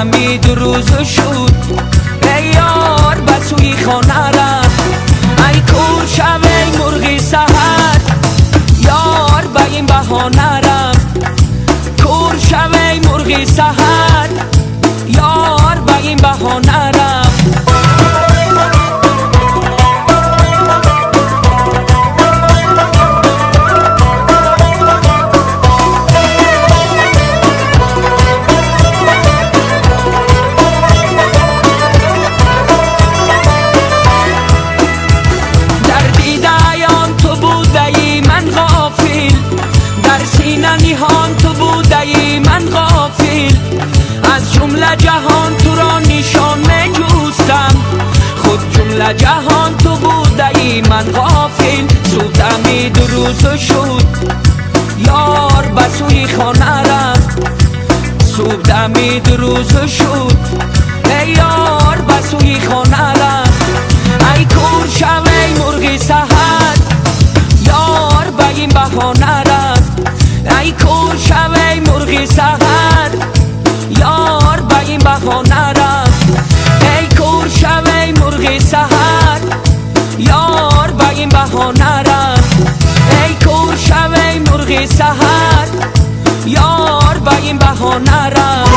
دمید روز شد ای یار به سوی خانه رفت ای کور شب ای مرغی سحر یار به این بهانه رفت کور شب ای مرغی سحر یار به این بهانه رفت نهان تو بودی من غافل از جمله جهان تو را نشان می جستم خود جمله جهان تو بودی من غافل صبح دمید روز شد یار به سوی خانه رفت صبح دمید روز شد ای یار به سوی خانه رفت ای کور شب ای مرغی سحر یار به این بهانه رفت ای کور شب ای مرغی سحر یار به این بهانه رفت ای کور شب ای مرغی سحر یار به این بهانه رفت ای کور شب ای مرغی سحر یار به این بهانه رفت